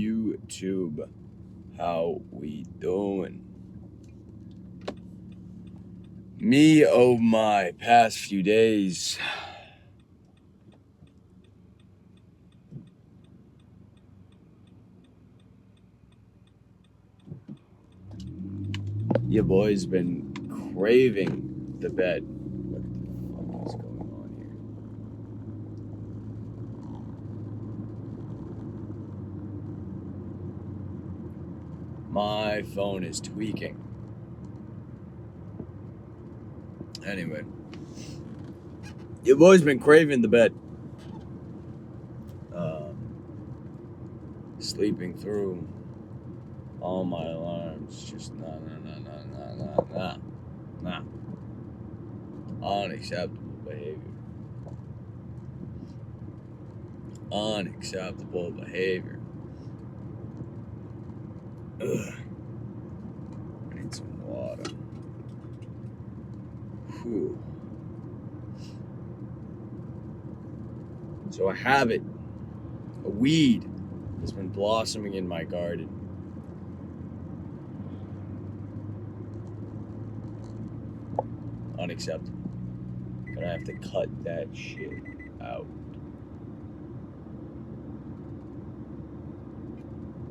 YouTube? How we doing? Me, oh my, past few days. Your boy's been craving the bed. What the fuck is going on here? My phone is tweaking. Anyway, your boy's been craving the bed. Sleeping through all my alarms. Just nah. Unacceptable behavior. Unacceptable behavior. Ugh. I need some water. Whew. So a habit, a weed, has been blossoming in my garden. Unacceptable. Gonna have to cut that shit out.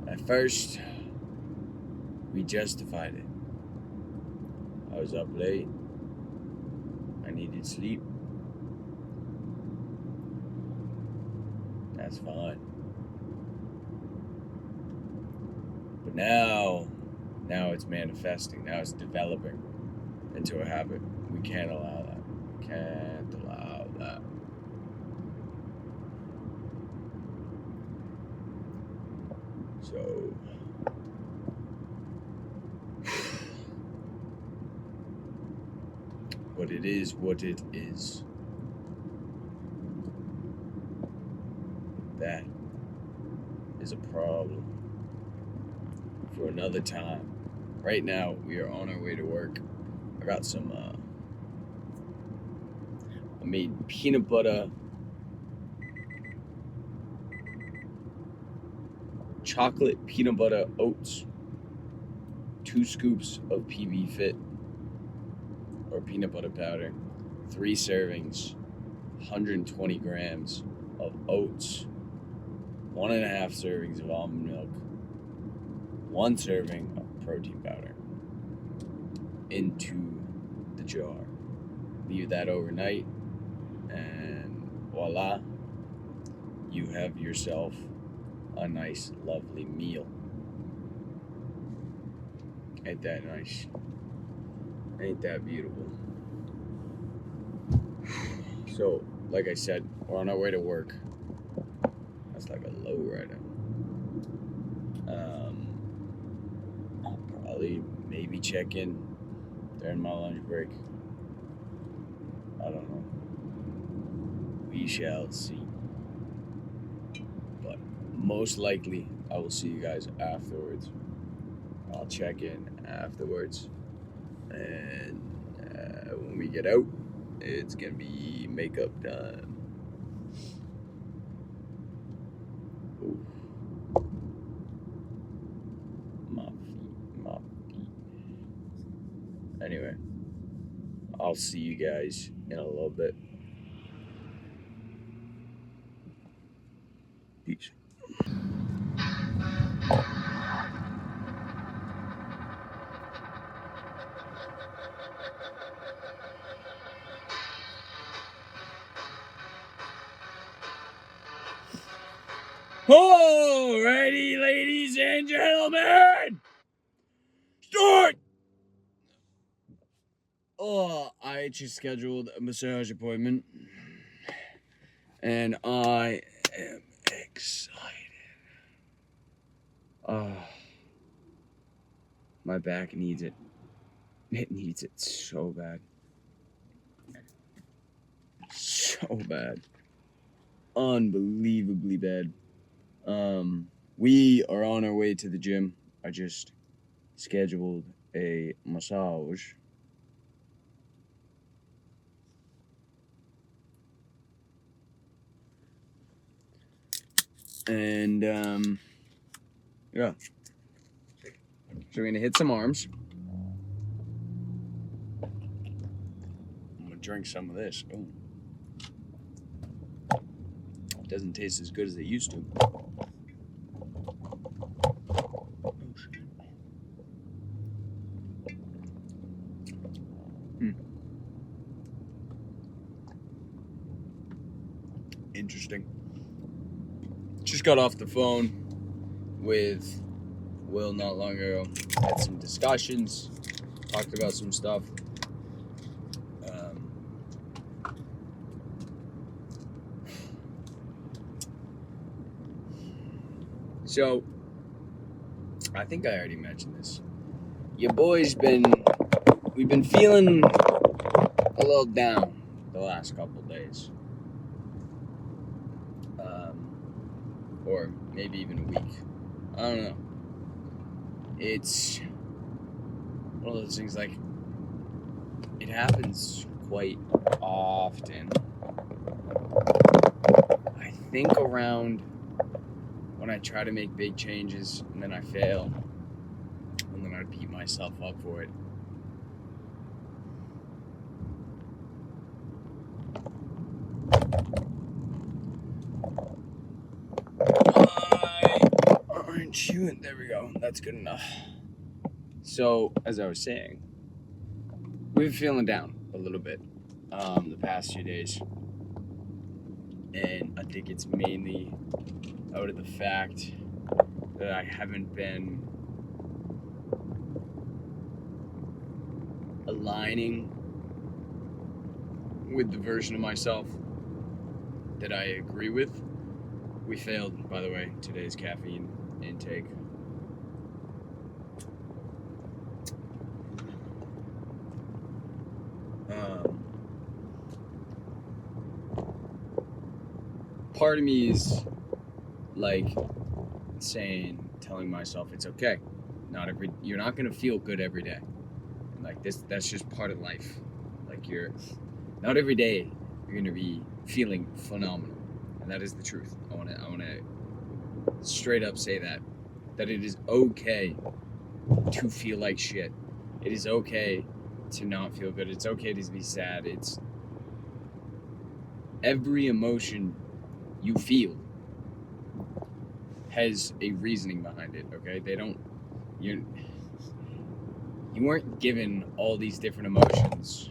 At first, we justified it. I was up late. I needed sleep. That's fine. But now it's manifesting. Now it's developing into a habit. We can't allow that. We can't allow that. So, but it is what it is. That is a problem for another time. Right now, we are on our way to work. I got some, I made peanut butter, chocolate peanut butter oats, 2 scoops of PB Fit, or peanut butter powder, 3 servings, 120 grams of oats, 1.5 servings of almond milk, 1 serving of protein powder into the jar. Leave that overnight, and voila, you have yourself a nice, lovely meal. Ain't that nice? Ain't that beautiful? So, like I said, we're on our way to work. That's like a low right now. I'll probably maybe check in during my lunch break. I don't know. We shall see. But most likely, I will see you guys afterwards. I'll check in afterwards. And when we get out, it's going to be makeup time. Ooh. My feet. Anyway, I'll see you guys in a little bit. Peace. Alrighty, ladies and gentlemen, start! Oh, I just scheduled a massage appointment, and I am excited. My back needs it. It needs it so bad. So bad. Unbelievably bad. We are on our way to the gym. I just scheduled a massage. And Yeah. So we're gonna hit some arms. I'm gonna drink some of this. Oh. It doesn't taste as good as it used to. Oh shit. Interesting. Just got off the phone with Will not long ago. Had some discussions, talked about some stuff. So, I think I already mentioned this. Your boy's we've been feeling a little down the last couple days. Or maybe even a week. I don't know. It's one of those things, like, it happens quite often. I think around when I try to make big changes and then I fail, and then I beat myself up for it. Aren't chewing. There we go. That's good enough. So, as I was saying, we've been feeling down a little bit the past few days. And I think it's mainly out of the fact that I haven't been aligning with the version of myself that I agree with. We failed, by the way, today's caffeine intake. Part of me is like telling myself it's okay. You're not gonna feel good every day. Like that's just part of life. Like not every day you're gonna be feeling phenomenal, and that is the truth. I wanna straight up say that it is okay to feel like shit. It is okay to not feel good. It's okay to be sad. It's every emotion you feel has a reasoning behind it, okay? You weren't given all these different emotions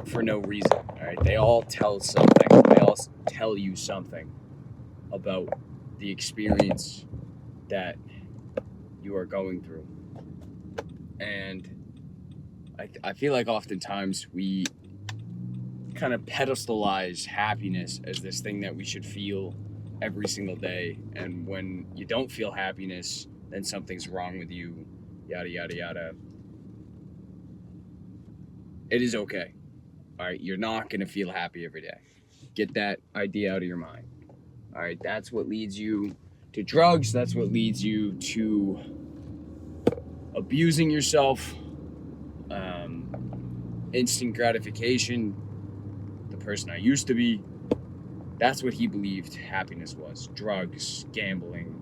for no reason, all right? They all tell something. They all tell you something about the experience that you are going through. And I feel like oftentimes we kind of pedestalize happiness as this thing that we should feel every single day, and when you don't feel happiness, then something's wrong with you, yada yada yada. It is okay, all right? You're not gonna feel happy every day. Get that idea out of your mind, all right? That's what leads you to drugs. That's what leads you to abusing yourself, instant gratification. The person I used to be, that's what he believed happiness was. Drugs, gambling,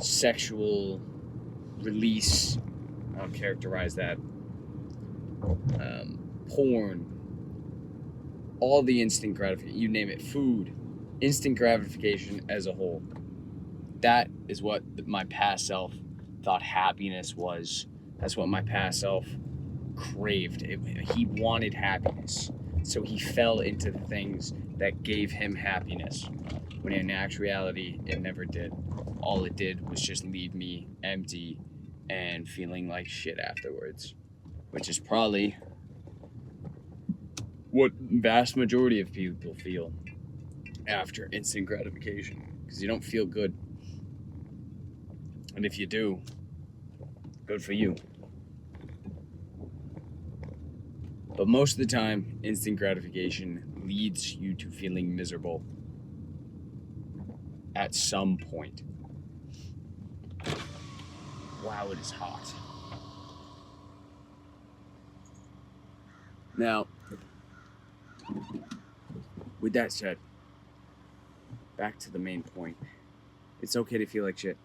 sexual release, I'll characterize that, porn, all the instant gratification, you name it, food, instant gratification as a whole. That is what my past self thought happiness was. That's what my past self craved. He wanted happiness, so he fell into the things that gave him happiness, when in actuality it never did. All it did was just leave me empty and feeling like shit afterwards, which is probably what vast majority of people feel after instant gratification, because you don't feel good. And if you do, good for you. But most of the time, instant gratification leads you to feeling miserable at some point. Wow, it is hot. Now, With that said, back to the main point. It's okay to feel like shit.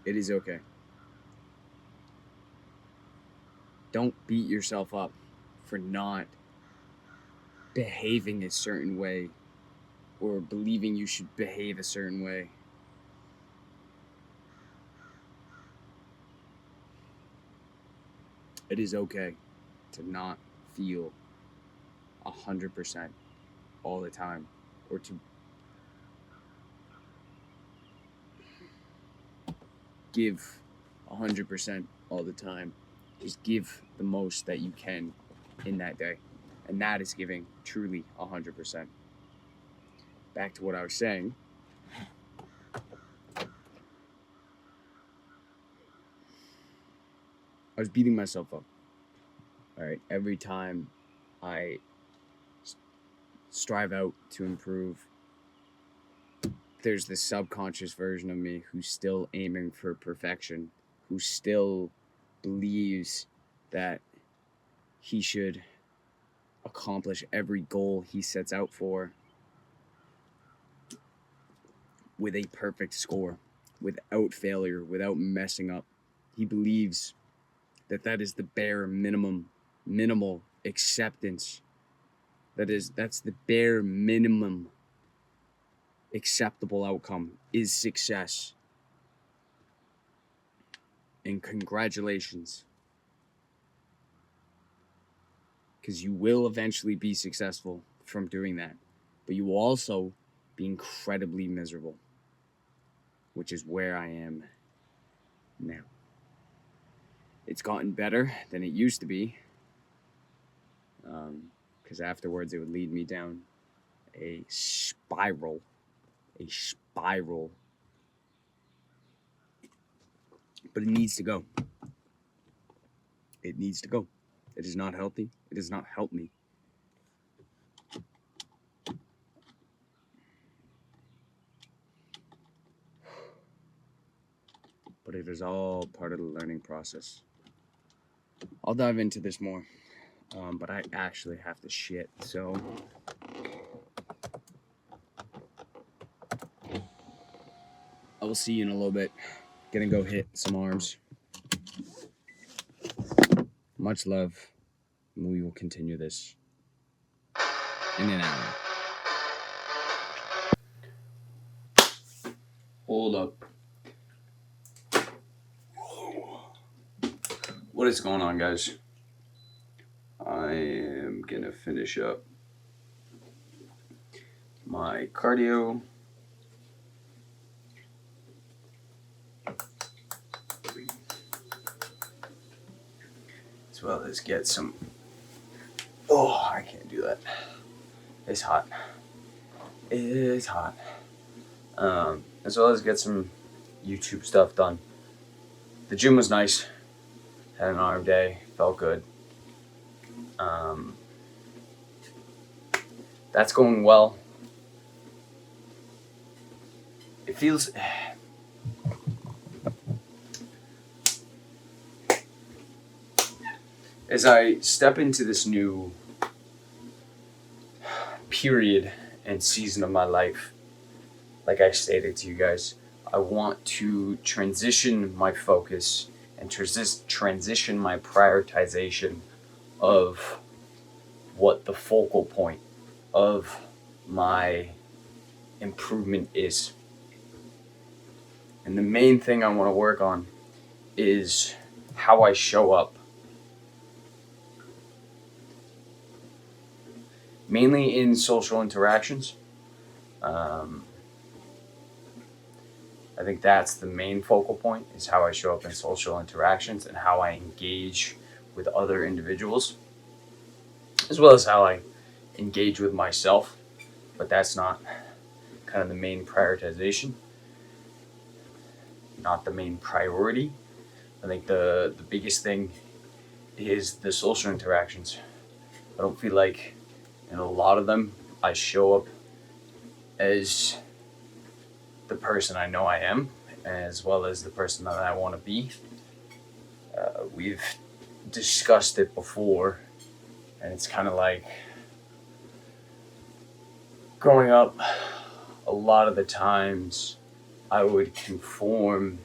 It is okay. Don't beat yourself up for not behaving a certain way or believing you should behave a certain way. It is okay to not feel 100% all the time, or to give 100% all the time. Just give the most that you can in that day. And that is giving truly 100%. Back to what I was saying. I was beating myself up. All right, every time I strive out to improve, there's this subconscious version of me who's still aiming for perfection, who still believes that he should accomplish every goal he sets out for with a perfect score, without failure, without messing up. He believes that that is the bare minimal acceptance. That's the bare minimum acceptable outcome is success. And congratulations. Because you will eventually be successful from doing that. But you will also be incredibly miserable, which is where I am now. It's gotten better than it used to be, because afterwards it would lead me down a spiral. But it needs to go. It needs to go. It is not healthy. It does not help me. But it is all part of the learning process. I'll dive into this more, but I actually have to shit, so I will see you in a little bit. Gonna go hit some arms. Much love. We will continue this in an hour. Hold up. What is going on, guys? I am gonna finish up my cardio. As well as get some. Oh, I can't do that. It's hot. It is hot. As well as get some YouTube stuff done. The gym was nice. Had an arm day. Felt good. That's going well. It feels. As I step into this new period and season of my life, like I stated to you guys, I want to transition my focus and transition my prioritization of what the focal point of my improvement is. And the main thing I want to work on is how I show up. Mainly in social interactions. I think that's the main focal point, is how I show up in social interactions and how I engage with other individuals, as well as how I engage with myself. But that's not kind of the main prioritization, not the main priority. I think the biggest thing is the social interactions. I don't feel like in a lot of them I show up as the person I know I am, as well as the person that I want to be. We've discussed it before, and it's kind of like growing up, a lot of the times I would conform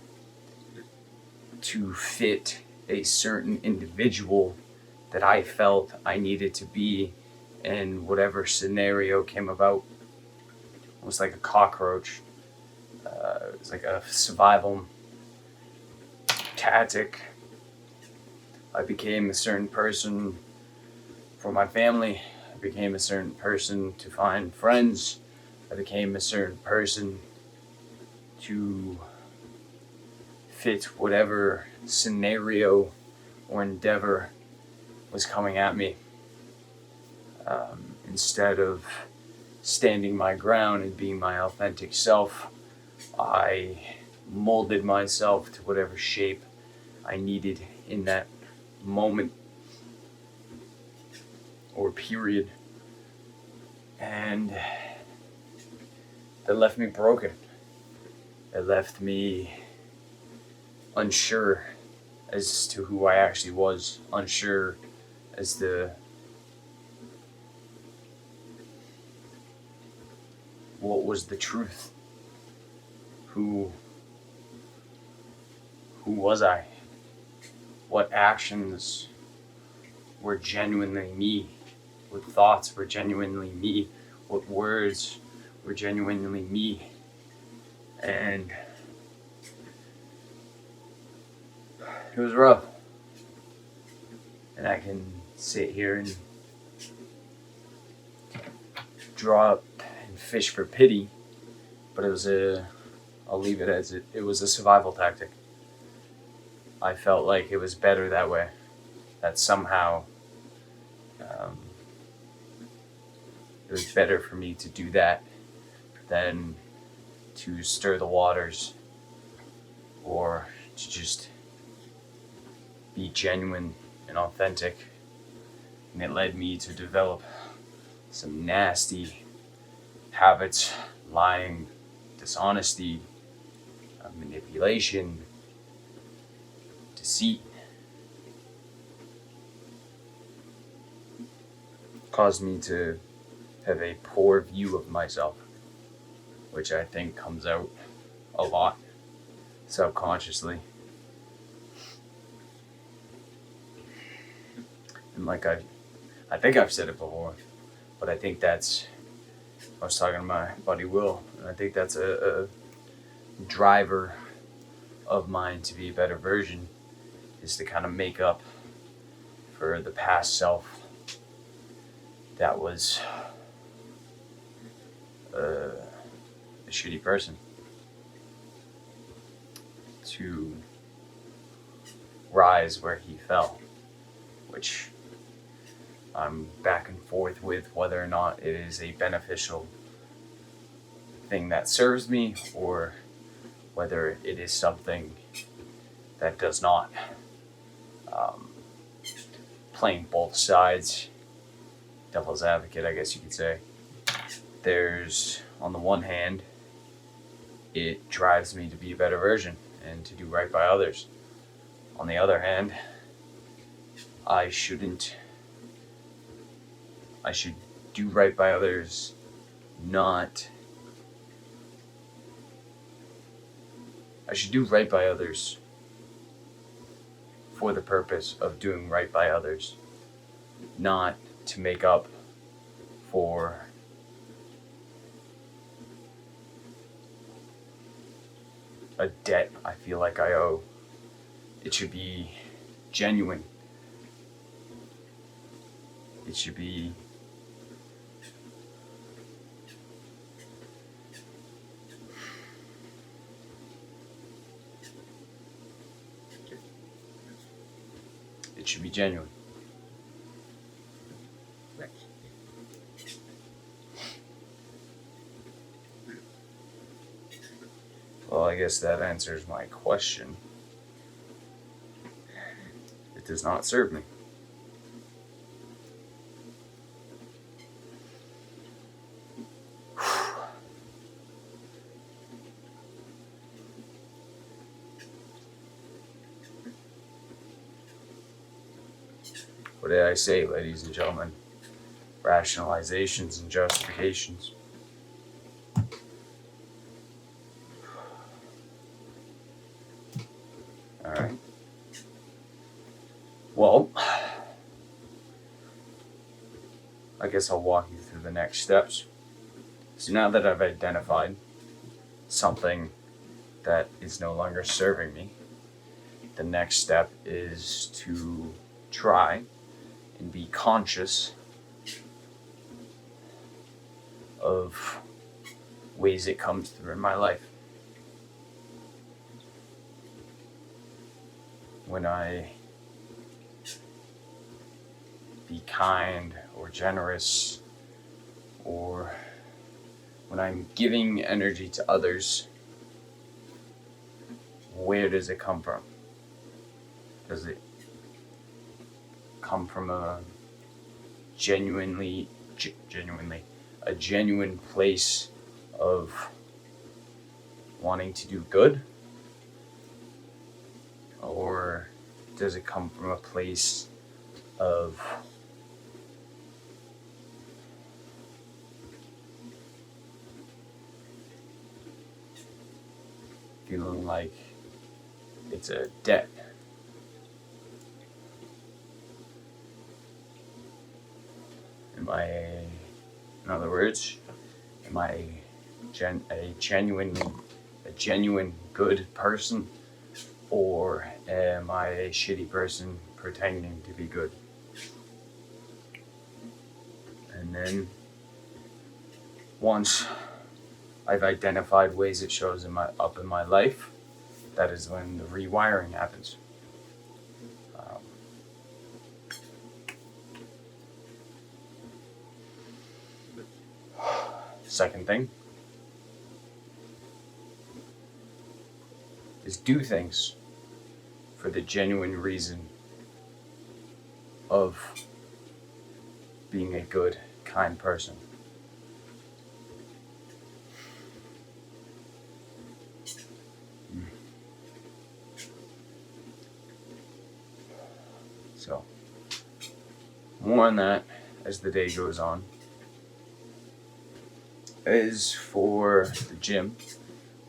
to fit a certain individual that I felt I needed to be in whatever scenario came about. It was like a cockroach. It was like a survival tactic. I became a certain person for my family. I became a certain person to find friends. I became a certain person to fit whatever scenario or endeavor was coming at me. Instead of standing my ground and being my authentic self, I molded myself to whatever shape I needed in that moment or period. And that left me broken. It left me unsure as to who I actually was, unsure as to what was the truth. Who was I? What actions were genuinely me? What thoughts were genuinely me? What words were genuinely me? And it was rough. And I can sit here and draw up and fish for pity, but I'll leave it as it was a survival tactic. I felt like it was better that way, that somehow it was better for me to do that than to stir the waters or to just be genuine and authentic. And it led me to develop some nasty habits: lying, dishonesty, manipulation, deceit. Caused me to have a poor view of myself, which I think comes out a lot subconsciously. And like I think I've said it before, but I think I was talking to my buddy Will, and I think that's a driver of mine to be a better version, is to kind of make up for the past self that was a shitty person, to rise where he fell, which I'm back and forth with whether or not it is a beneficial thing that serves me or whether it is something that does not. Playing both sides, devil's advocate, I guess you could say. There's, on the one hand, it drives me to be a better version and to do right by others. On the other hand, I should do right by others, I should do right by others for the purpose of doing right by others, not to make up for a debt I feel like I owe. It should be genuine. It should be genuine. Well, I guess that answers my question. It does not serve me. What did I say, ladies and gentlemen? Rationalizations and justifications. guess I'll walk you through the next steps. So now that I've identified something that is no longer serving me, the next step is to try and be conscious of ways it comes through in my life. When I be kind or generous, or when I'm giving energy to others, where does it come from? Does it come from a genuine place of wanting to do good? Or does it come from a place of feeling like it's a debt? In other words, am I a genuine good person, or am I a shitty person pretending to be good? And then once I've identified ways it shows up in my life, that is when the rewiring happens. Second thing is do things for the genuine reason of being a good, kind person. So, more on that as the day goes on. As for the gym,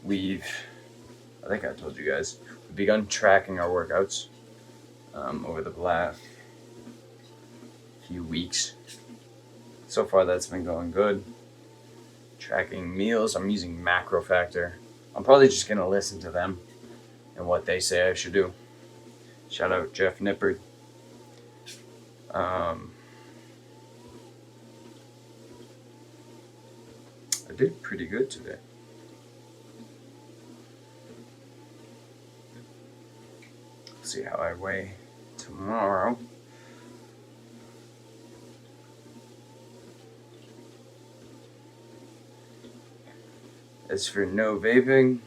I think I told you guys, we've begun tracking our workouts over the last few weeks. So far that's been going good. Tracking meals, I'm using Macro Factor. I'm probably just going to listen to them and what they say I should do. Shout out Jeff Nippard. I did pretty good today. See how I weigh tomorrow. As for no vaping,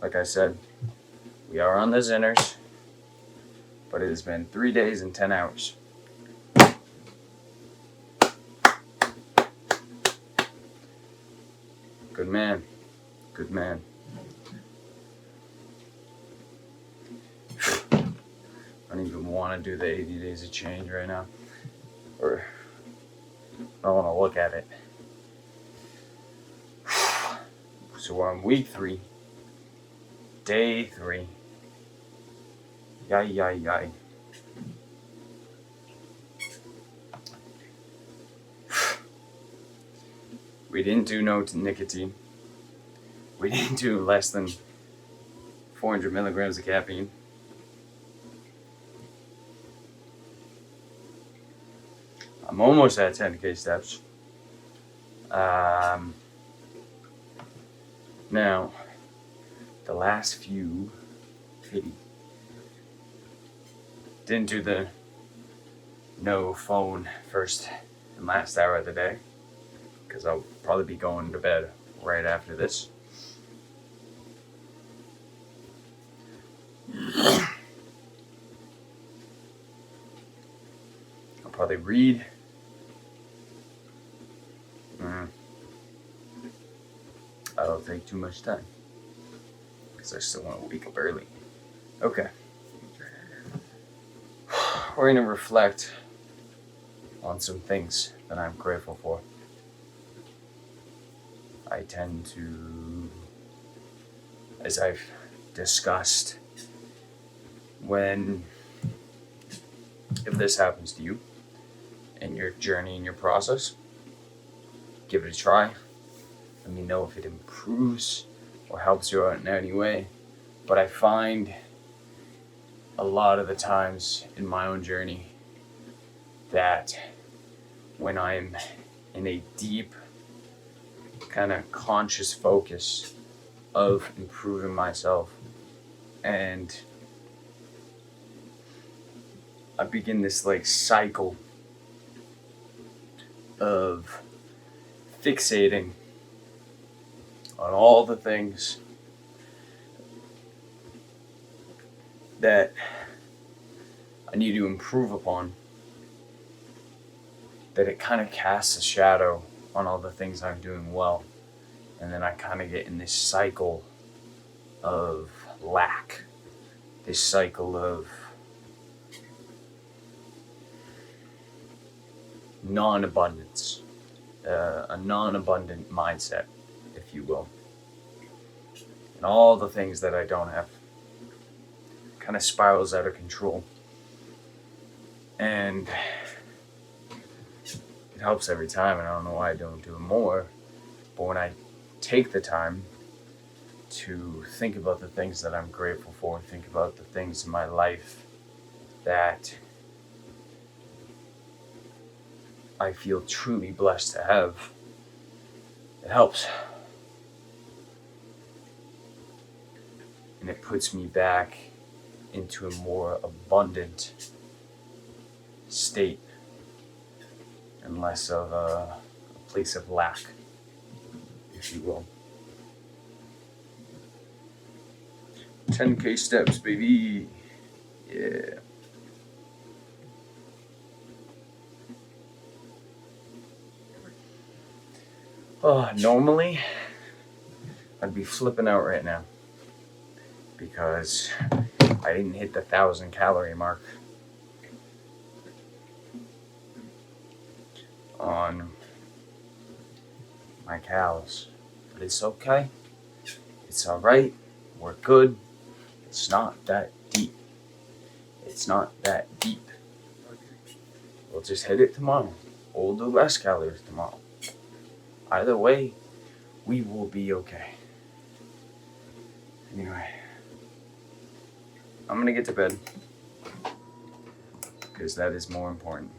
like I said, we are on the Zinners, but it has been 3 days and 10 hours. Good man. Good man. I don't even want to do the 80 days of change right now. Or I don't want to look at it. So we're on week 3. Day 3. Yay. We didn't do no nicotine. We didn't do less than 400 milligrams of caffeine. I'm almost at 10K steps. Now, the last few, didn't do the no phone first and last hour of the day, because I'll probably be going to bed right after this. I'll probably read. That'll take too much time, because I still want to wake up early. Okay. We're going to reflect on some things that I'm grateful for. I tend to, as I've discussed, when if this happens to you in your journey, in your process, give it a try. Let me know if it improves or helps you out in any way. But I find a lot of the times in my own journey that when I'm in a deep kind of conscious focus of improving myself, and I begin this like cycle of fixating on all the things that I need to improve upon, that it kind of casts a shadow on all the things I'm doing well. And then I kind of get in this cycle of lack, this cycle of non-abundance, a non-abundant mindset, if you will. And all the things that I don't have kind of spirals out of control. And it helps every time, and I don't know why I don't do it more. But when I take the time to think about the things that I'm grateful for, think about the things in my life that I feel truly blessed to have, it helps. And it puts me back into a more abundant state and less of a place of lack, if you will. 10K steps, baby. Yeah. Normally, I'd be flipping out right now because I didn't hit the 1,000 calorie mark on my cows. But it's okay. It's alright. We're good. It's not that deep. It's not that deep. We'll just hit it tomorrow. Or we'll do less calories tomorrow. Either way, we will be okay. Anyway, I'm gonna get to bed because that is more important.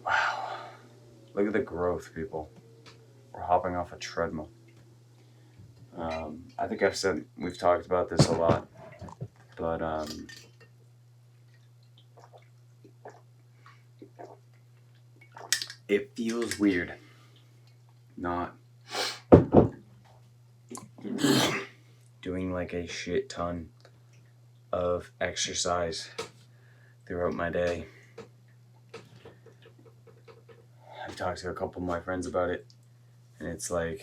Wow. Look at the growth, people. We're hopping off a treadmill. I think we've talked about this a lot, but it feels weird not doing like a shit ton of exercise throughout my day. I've talked to a couple of my friends about it, and it's like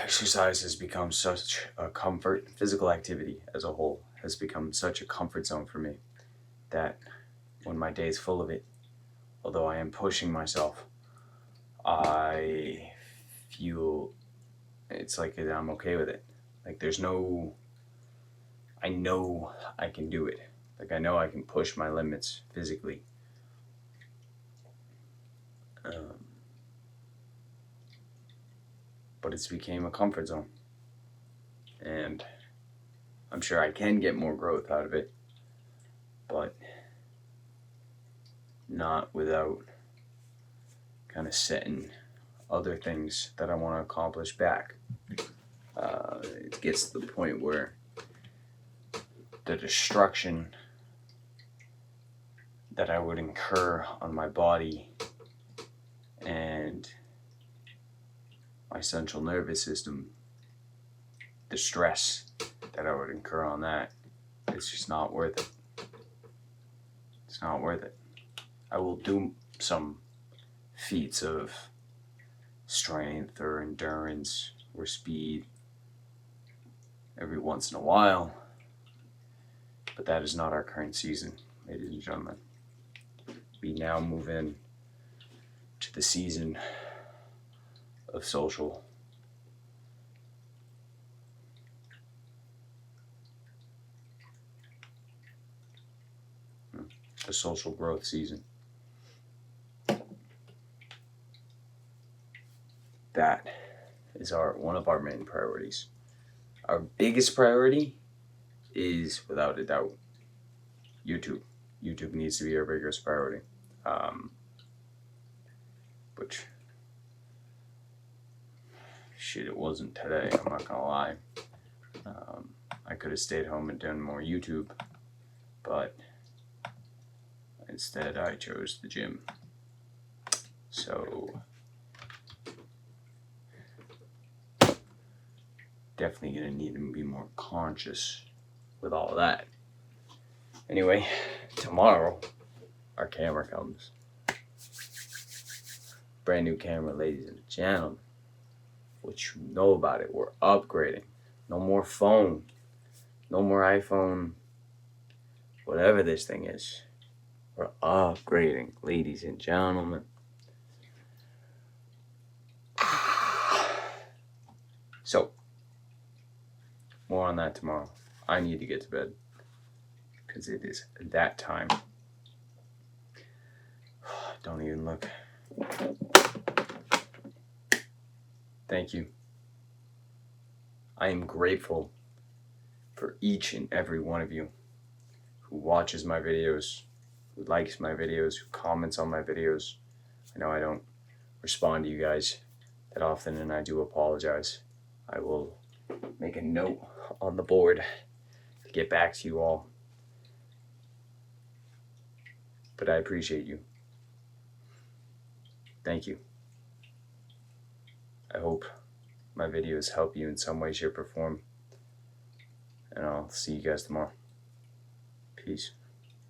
exercise has become such a comfort. Physical activity as a whole has become such a comfort zone for me that when my day is full of it, although I am pushing myself, I feel it's like I'm okay with it. Like I know I can do it. Like I know I can push my limits physically. But it's became a comfort zone. And I'm sure I can get more growth out of it, but not without kind of setting other things that I want to accomplish back. It gets to the point where the destruction that I would incur on my body and my central nervous system, the stress that I would incur on that, it's just not worth it. It's not worth it. I will do some feats of strength or endurance or speed every once in a while, but that is not our current season, ladies and gentlemen. We now move in to the season of social. a social growth season. That is one of our main priorities. Our biggest priority is, without a doubt, YouTube. YouTube needs to be our biggest priority. Which, shit, it wasn't today, I'm not gonna lie. I could have stayed home and done more YouTube, but instead I chose the gym. So, definitely gonna need to be more conscious with all of that. Anyway, tomorrow our camera comes. Brand new camera, ladies and gentlemen. What you know about it, we're upgrading. No more phone. No more iPhone. Whatever this thing is. We're upgrading, ladies and gentlemen. So, more on that tomorrow. I need to get to bed, because it is that time. Don't even look. Thank you. I am grateful for each and every one of you who watches my videos, who likes my videos, who comments on my videos. I know I don't respond to you guys that often, and I do apologize. I will make a note on the board to get back to you all. But I appreciate you. Thank you. I hope my videos help you in some way, shape, or form. And I'll see you guys tomorrow. Peace.